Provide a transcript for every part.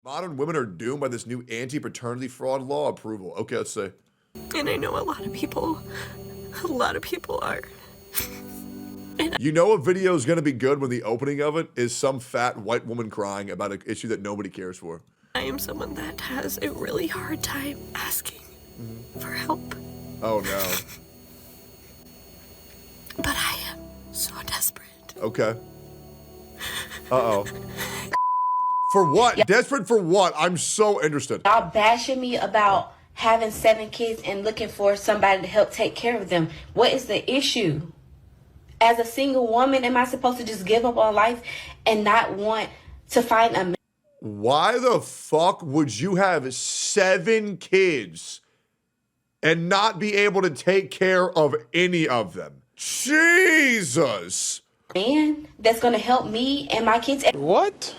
Modern women are doomed by this new anti-paternity fraud law approval. Okay, let's say. And I know a lot of people are. You know a video is going to be good when the opening of it is some fat white woman crying about an issue that nobody cares for. I am someone that has a really hard time asking for help. Oh, no. But I am so desperate. Okay. Uh-oh. For what? Yeah. Desperate for what? I'm so interested. Y'all bashing me about having 7 kids and looking for somebody to help take care of them. What is the issue? As a single woman, am I supposed to just give up on life and not want to find a man? Why the fuck would you have 7 kids and not be able to take care of any of them? Jesus! Man that's gonna help me and my kids. What?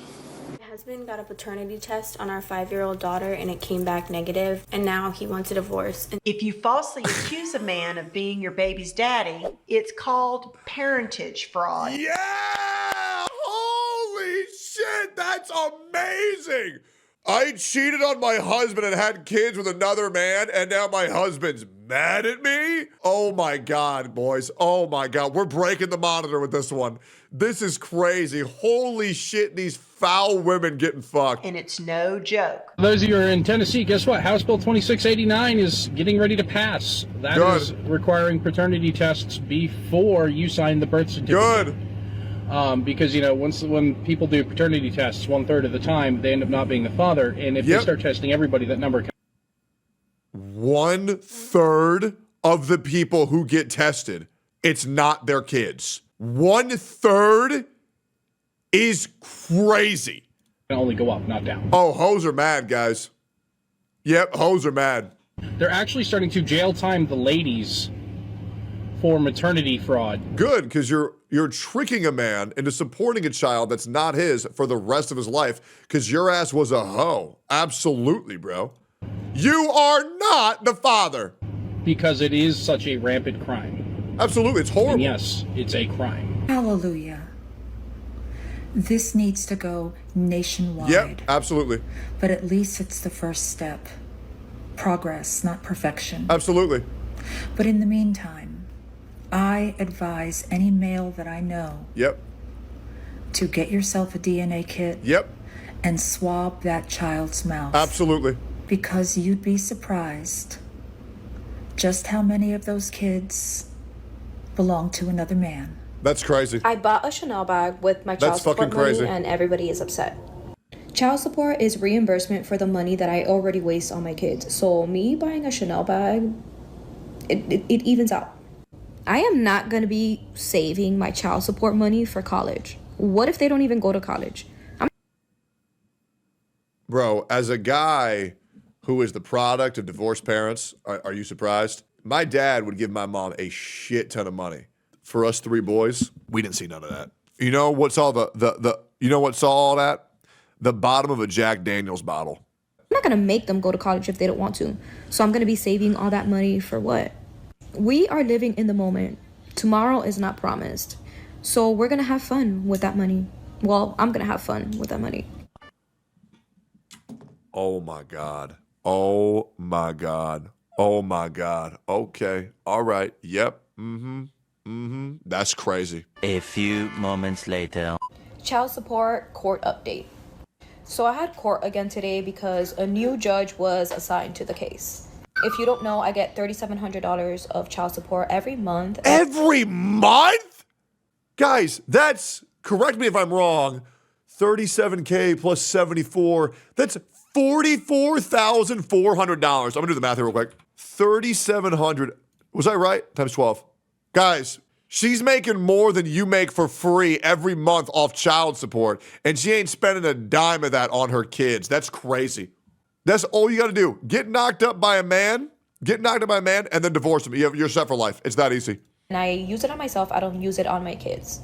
My husband got a paternity test on our 5-year-old daughter and it came back negative, and now he wants a divorce. If you falsely accuse a man of being your baby's daddy, it's called parentage fraud. Yeah! Holy shit, that's amazing! I cheated on my husband and had kids with another man, and now my husband's mad at me? Oh my God, boys. Oh my God. We're breaking the monitor with this one. This is crazy. Holy shit, these foul women getting fucked. And it's no joke. For those of you who are in Tennessee, guess what? House Bill 2689 is getting ready to pass. That is requiring paternity tests before you sign the birth certificate. Good. Because, you know, when people do paternity tests, 1/3 of the time, they end up not being the father. And if they start testing everybody, that number... 1/3 of the people who get tested, it's not their kids. 1/3 is crazy. Can only go up, not down. Oh, hoes are mad, guys. Yep, hoes are mad. They're actually starting to jail time the ladies for maternity fraud. Good, because you're tricking a man into supporting a child that's not his for the rest of his life because your ass was a hoe. Absolutely, bro. You are not the father. Because it is such a rampant crime. Absolutely, it's horrible. And yes, it's a crime. Hallelujah. This needs to go nationwide. Yep, absolutely. But at least it's the first step. Progress, not perfection. Absolutely. But in the meantime, I advise any male that I know to get yourself a DNA kit and swab that child's mouth. Absolutely. Because you'd be surprised just how many of those kids belong to another man. That's crazy. I bought a Chanel bag with my child support money and everybody is upset. Child support is reimbursement for the money that I already waste on my kids. So me buying a Chanel bag, it evens out. I am not going to be saving my child support money for college. What if they don't even go to college? Bro, as a guy who is the product of divorced parents, are you surprised? My dad would give my mom a shit ton of money. For us 3 boys, we didn't see none of that. You know what's all you know what's all that? The bottom of a Jack Daniels bottle. I'm not going to make them go to college if they don't want to. So I'm going to be saving all that money for what? We are living in the moment. Tomorrow is not promised. So we're going to have fun with that money. Well, I'm going to have fun with that money. Oh my God. Oh my God. Oh my God. Okay. All right. Yep. That's crazy. A few moments later. Child support court update. So I had court again today because a new judge was assigned to the case. If you don't know, I get $3,700 of child support every month. Every month? Guys, that's, correct me if I'm wrong, $37K plus 74, that's $44,400. I'm gonna do the math here real quick. 3,700, was I right? Times 12. Guys, she's making more than you make for free every month off child support, and she ain't spending a dime of that on her kids. That's crazy. That's all you got to do. Get knocked up by a man, and then divorce him. You're set for life. It's that easy. And I use it on myself. I don't use it on my kids.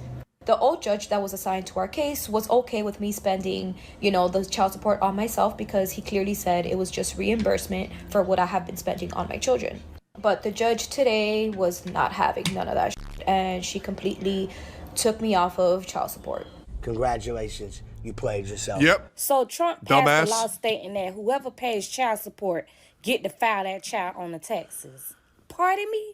The old judge that was assigned to our case was okay with me spending, the child support on myself because he clearly said it was just reimbursement for what I have been spending on my children. But the judge today was not having none of that shit, and she completely took me off of child support. Congratulations. you played yourself. Yep. So Trump passed a law stating that whoever pays child support get to file that child on the taxes. Pardon me?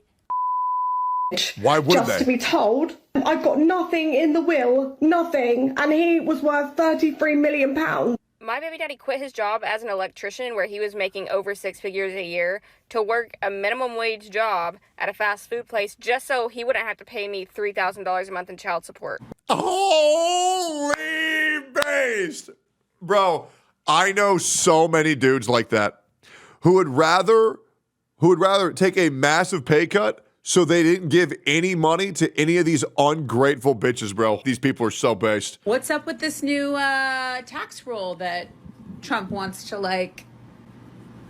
Why wouldn't Just they? to be told, I've got nothing in the will, nothing, and he was worth £33 million. My baby daddy quit his job as an electrician where he was making over 6 figures a year to work a minimum wage job at a fast food place just so he wouldn't have to pay me $3,000 a month in child support. Holy based. Bro, I know so many dudes like that who would rather take a massive pay cut so they didn't give any money to any of these ungrateful bitches, bro. These people are so based. What's up with this new tax rule that Trump wants to, like,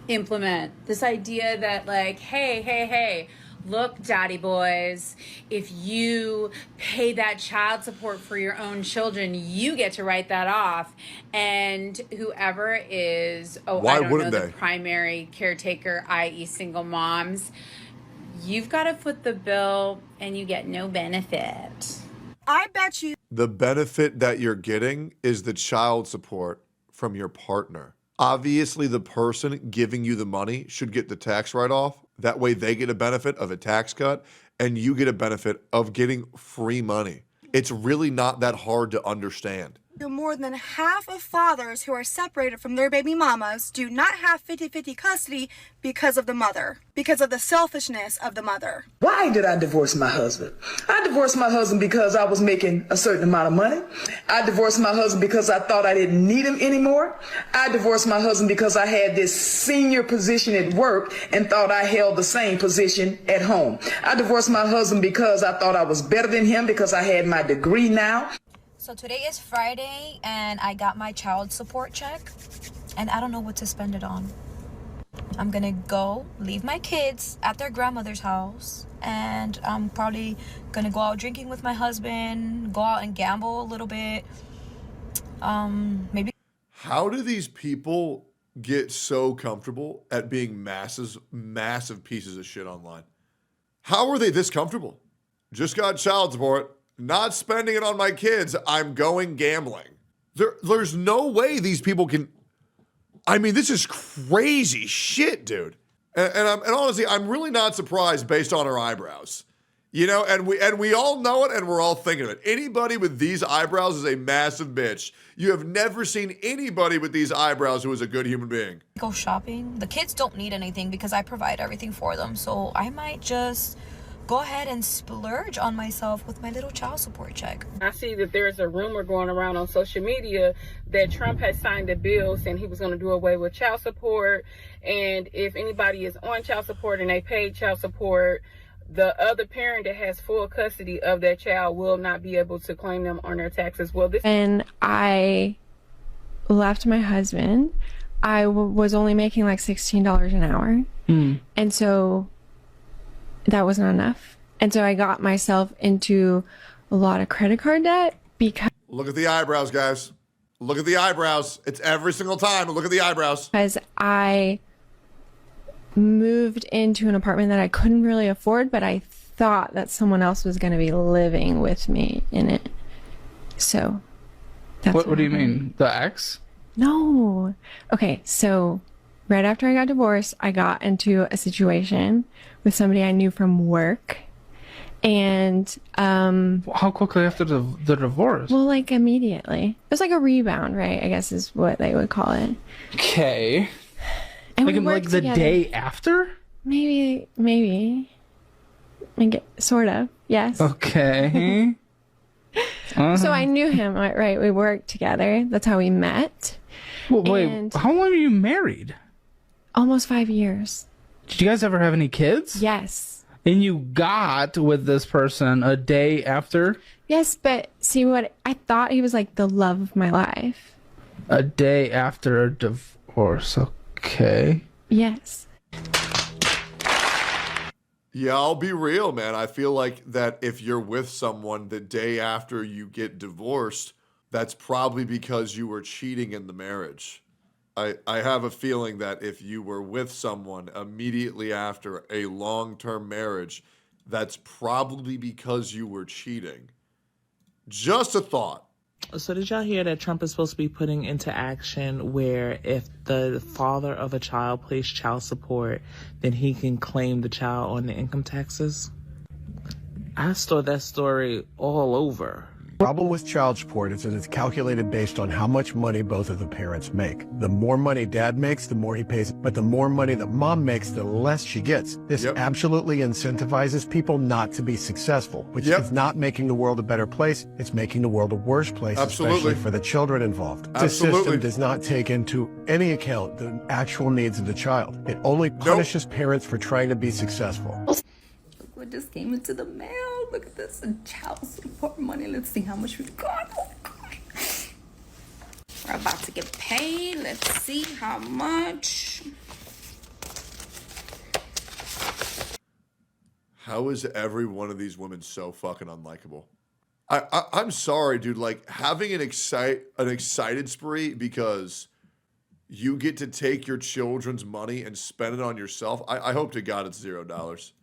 implement? This idea that, like, hey, look, daddy boys, if you pay that child support for your own children, you get to write that off. And whoever is, the primary caretaker, i.e. single moms, you've got to foot the bill and you get no benefit. I bet you. The benefit that you're getting is the child support from your partner. Obviously, the person giving you the money should get the tax write-off. That way they get a benefit of a tax cut and you get a benefit of getting free money. It's really not that hard to understand. More than half of fathers who are separated from their baby mamas do not have 50-50 custody because of the mother, because of the selfishness of the mother. Why did I divorce my husband? I divorced my husband because I was making a certain amount of money. I divorced my husband because I thought I didn't need him anymore. I divorced my husband because I had this senior position at work and thought I held the same position at home. I divorced my husband because I thought I was better than him because I had my degree now. So today is Friday and I got my child support check and I don't know what to spend it on. I'm gonna go leave my kids at their grandmother's house and I'm probably gonna go out drinking with my husband, go out and gamble a little bit. Maybe. How do these people get so comfortable at being massive pieces of shit online? How are they this comfortable? Just got child support. Not spending it on my kids. I'm going gambling. There's no way these people can. I mean, this is crazy shit, dude. And honestly, I'm really not surprised based on her eyebrows. You know, and we all know it and we're all thinking of it. Anybody with these eyebrows is a massive bitch. You have never seen anybody with these eyebrows who is a good human being. Go shopping. The kids don't need anything because I provide everything for them. So I might just go ahead and splurge on myself with my little child support check. I see that there's a rumor going around on social media that Trump has signed a bill saying he was going to do away with child support. And if anybody is on child support and they paid child support, the other parent that has full custody of that child will not be able to claim them on their taxes. Well, when I left my husband, I was only making like $16 an hour. And so that was not enough. And so I got myself into a lot of credit card debt because... Look at the eyebrows, guys. Look at the eyebrows. It's every single time. Look at the eyebrows. Because I moved into an apartment that I couldn't really afford, but I thought that someone else was going to be living with me in it. So that's what do you mean? The ex? No. Okay, so right after I got divorced, I got into a situation with somebody I knew from work. And how quickly after the divorce? Well, like immediately. It was like a rebound, right? I guess is what they would call it. Okay. And like the day after? Maybe. Sort of. Yes. Okay. So I knew him, right? We worked together. That's how we met. Well, wait, how long were you married? Almost 5 years. Did you guys ever have any kids? Yes. And you got with this person a day after? Yes, but see what I thought he was like the love of my life. A day after a divorce. Okay. Yes. Yeah, I'll be real, man. I feel like that if you're with someone the day after you get divorced, that's probably because you were cheating in the marriage. I have a feeling that if you were with someone immediately after a long-term marriage, that's probably because you were cheating. Just a thought. So did y'all hear that Trump is supposed to be putting into action where if the father of a child pays child support, then he can claim the child on the income taxes? I saw that story all over. The problem with child support is that it's calculated based on how much money both of the parents make. The more money dad makes, the more he pays, but the more money that mom makes, the less she gets. This absolutely incentivizes people not to be successful, which is not making the world a better place. It's making the world a worse place, especially for the children involved. This system does not take into any account the actual needs of the child. It only punishes parents for trying to be successful. What just came into the mail? Look at this, child support money. Let's see how much we've got. Oh God, we're about to get paid. Let's see how much. How is every one of these women so fucking unlikable? I'm sorry, dude. Like having an excited spree because you get to take your children's money and spend it on yourself. I hope to God it's $0.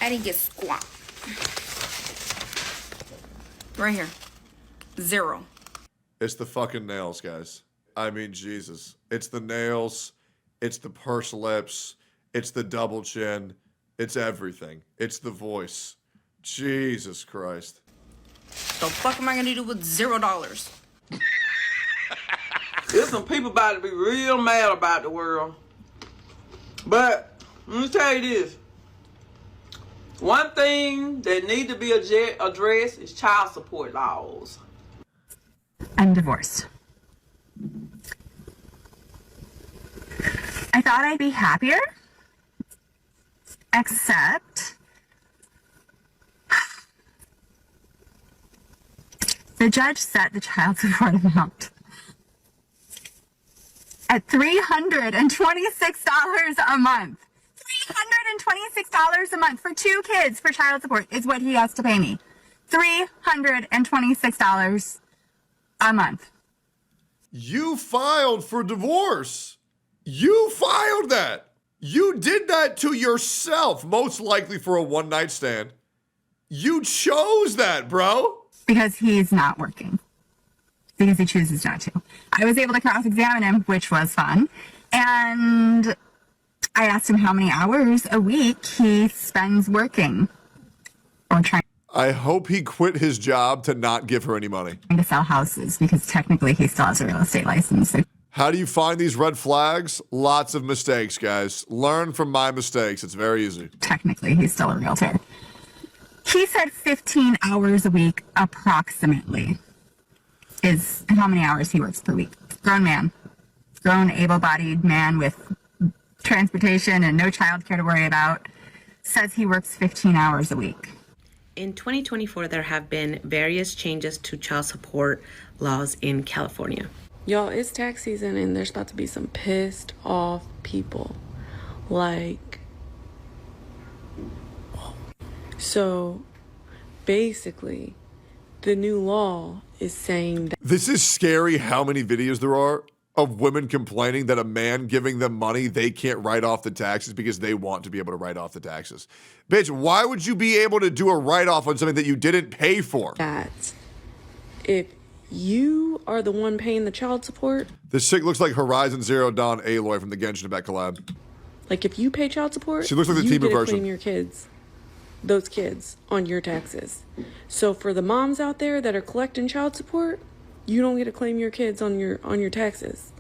I didn't get squat. Right here. 0. It's the fucking nails, guys. I mean, Jesus. It's the nails. It's the pursed lips. It's the double chin. It's everything. It's the voice. Jesus Christ. The fuck am I gonna do with $0? There's some people about to be real mad about the world. But, let me tell you this. One thing that needs to be addressed is child support laws. I'm divorced. I thought I'd be happier, except the judge set the child support amount at $326 a month. $326 a month for 2 kids for child support is what he has to pay me. $326 a month. You filed for divorce. You filed that. You did that to yourself, most likely for a one-night stand. You chose that, bro. Because he's not working. Because he chooses not to. I was able to cross-examine him, which was fun. And I asked him how many hours a week he spends working or trying. I hope he quit his job to not give her any money. To sell houses because technically he still has a real estate license. So how do you find these red flags? Lots of mistakes, guys. Learn from my mistakes. It's very easy. Technically, he's still a realtor. He said 15 hours a week approximately is how many hours he works per week. Grown man. Grown, able-bodied man with transportation and no childcare to worry about, says he works 15 hours a week. In 2024, there have been various changes to child support laws in California. Y'all, it's tax season and there's about to be some pissed off people. Like, so basically, the new law is saying that. This is scary how many videos there are of women complaining that a man giving them money, they can't write off the taxes because they want to be able to write off the taxes. Bitch, why would you be able to do a write-off on something that you didn't pay for? That if you are the one paying the child support. This chick looks like Horizon Zero Dawn Aloy from the Genshin Impact collab. Like if you pay child support, she looks like the Timu version. Claim your kids, those kids, on your taxes. So for the moms out there that are collecting child support, you don't get to claim your kids on your taxes.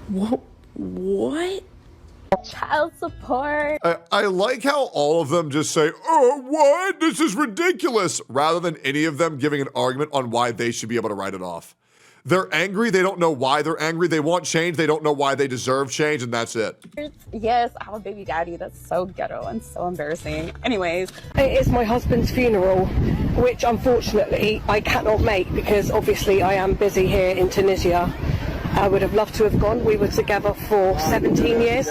What? Child support. I like how all of them just say, oh, what? This is ridiculous, rather than any of them giving an argument on why they should be able to write it off. They're angry. They don't know why they're angry. They want change. They don't know why they deserve change, and that's it. Yes, I'm a baby daddy. That's so ghetto and so embarrassing. Anyways. It's my husband's funeral, which unfortunately I cannot make because obviously I am busy here in Tunisia. I would have loved to have gone. We were together for 17 years.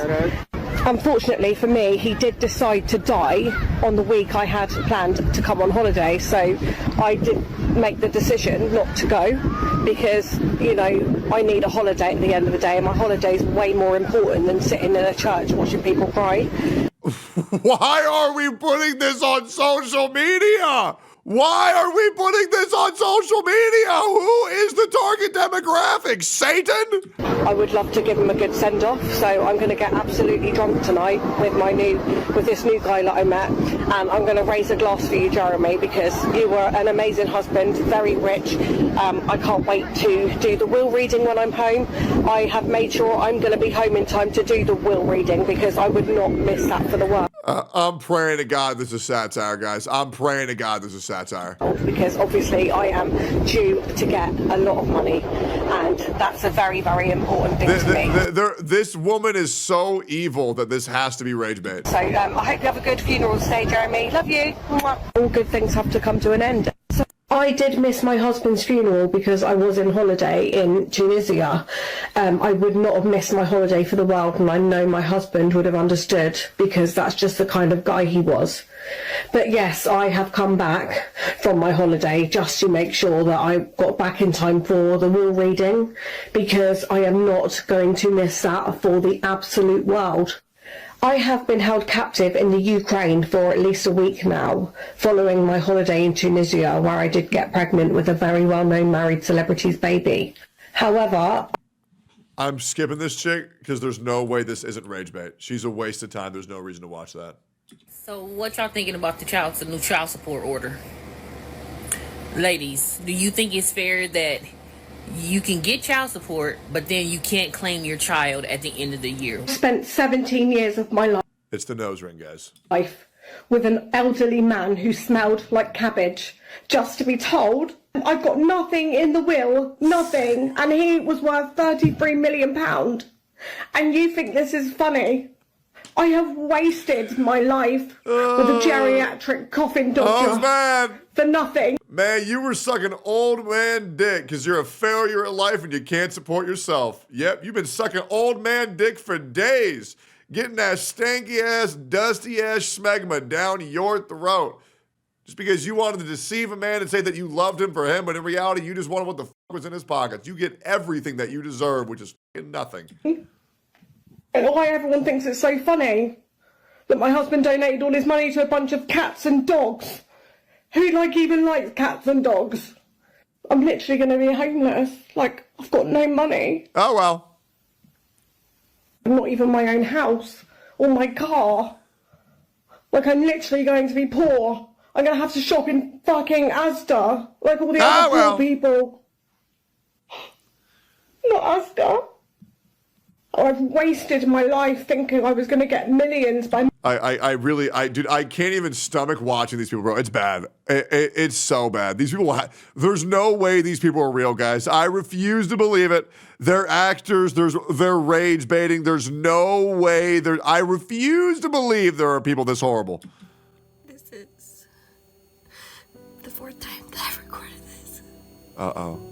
Unfortunately for me, he did decide to die on the week I had planned to come on holiday, so I did make the decision not to go because, you know, I need a holiday at the end of the day, and my holiday is way more important than sitting in a church watching people cry. Why are we putting this on social media? Why are we putting this on social media? Who is the target demographic? Satan? I would love to give him a good send-off, so I'm going to get absolutely drunk tonight with this new guy that I met, and I'm going to raise a glass for you, Jeremy, because you were an amazing husband, very rich. I can't wait to do the will reading when I'm home. I have made sure I'm going to be home in time to do the will reading because I would not miss that for the world. I'm praying to God this is satire, guys. I'm praying to God this is satire. Because obviously I am due to get a lot of money, and that's a very, very important thing to me. This woman is so evil that this has to be rage bait. So I hope you have a good funeral today, Jeremy. Love you. All good things have to come to an end. So I did miss my husband's funeral because I was in holiday in Tunisia. I would not have missed my holiday for the world, and I know my husband would have understood because that's just the kind of guy he was. But yes, I have come back from my holiday just to make sure that I got back in time for the will reading because I am not going to miss that for the absolute world. I have been held captive in the Ukraine for at least a week now, following my holiday in Tunisia, where I did get pregnant with a very well-known married celebrity's baby. However, I'm skipping this chick because there's no way this isn't rage bait. She's a waste of time. There's no reason to watch that. So what y'all thinking about the new child support order? Ladies, do you think it's fair that you can get child support, but then you can't claim your child at the end of the year? I spent 17 years of my It's the nose ring, guys. life with an elderly man who smelled like cabbage, just to be told I've got nothing in the will, nothing, and he was worth £33 million. And you think this is funny? I have wasted my life with a geriatric coffin doctor man. for nothing. Man, you were sucking old man dick because you're a failure at life and you can't support yourself. Yep, you've been sucking old man dick for days, getting that stanky ass, dusty ass smegma down your throat. Just because you wanted to deceive a man and say that you loved him for him, but in reality, you just wanted what the was in his pockets. You get everything that you deserve, which is nothing. And why everyone thinks it's so funny that my husband donated all his money to a bunch of cats and dogs. Who even likes cats and dogs? I'm literally going to be homeless. Like, I've got no money. Oh, well. Not even my own house or my car. Like, I'm literally going to be poor. I'm going to have to shop in fucking Asda, like all the other poor people. Not Asda. I've wasted my life thinking I was going to get millions by... Dude, I can't even stomach watching these people, bro. It's bad. It's so bad. These people, there's no way these people are real, guys. I refuse to believe it. They're actors. They're rage baiting. There's no way. I refuse to believe there are people this horrible. This is the 4th time that I've recorded this. Uh-oh.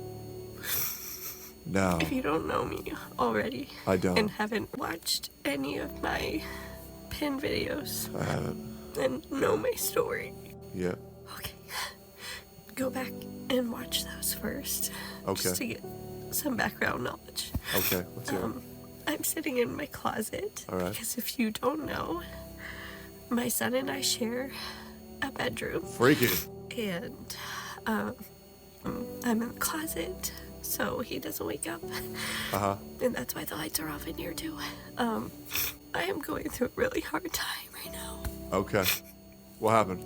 No. If you don't know me already, I don't. And haven't watched any of my pin videos, I haven't. And know my story, Yeah. okay, go back and watch those first. Okay. Just to get some background knowledge. Okay, let's hear it. I'm sitting in my closet. All right. Because if you don't know, my son and I share a bedroom. Freaky. And I'm in the closet, so he doesn't wake up. Uh-huh. And that's why the lights are off in here too. I am going through a really hard time right now. Okay. What happened?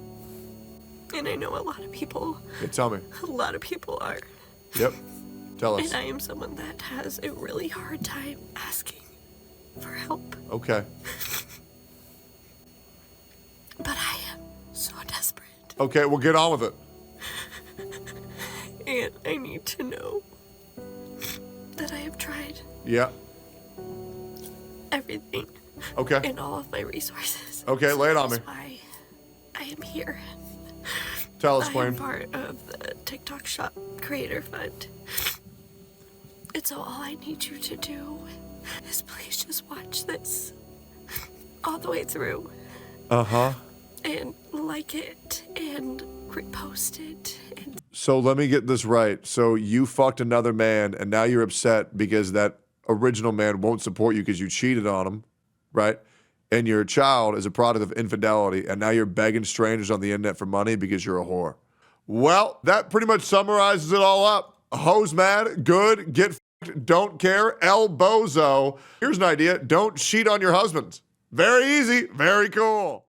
And I know a lot of people. Yeah, tell me. A lot of people are. Yep. Tell us. And I am someone that has a really hard time asking for help. Okay. But I am so desperate. Okay, well, get on with it. And I need to know that I have tried Yeah. everything. Okay. And all of my resources. Okay, lay it on me. That's why I am here. Tell us, I Queen. am part of the TikTok Shop Creator Fund. And so all I need you to do is please just watch this all the way through. Uh-huh. And like it and repost it. And So let me get this right. So you fucked another man and now you're upset because that original man won't support you because you cheated on him, right? And your child is a product of infidelity and now you're begging strangers on the internet for money because you're a whore. Well, that pretty much summarizes it all up. Hoes mad, good, get fucked, don't care, El Bozo. Here's an idea, don't cheat on your husbands. Very easy, very cool.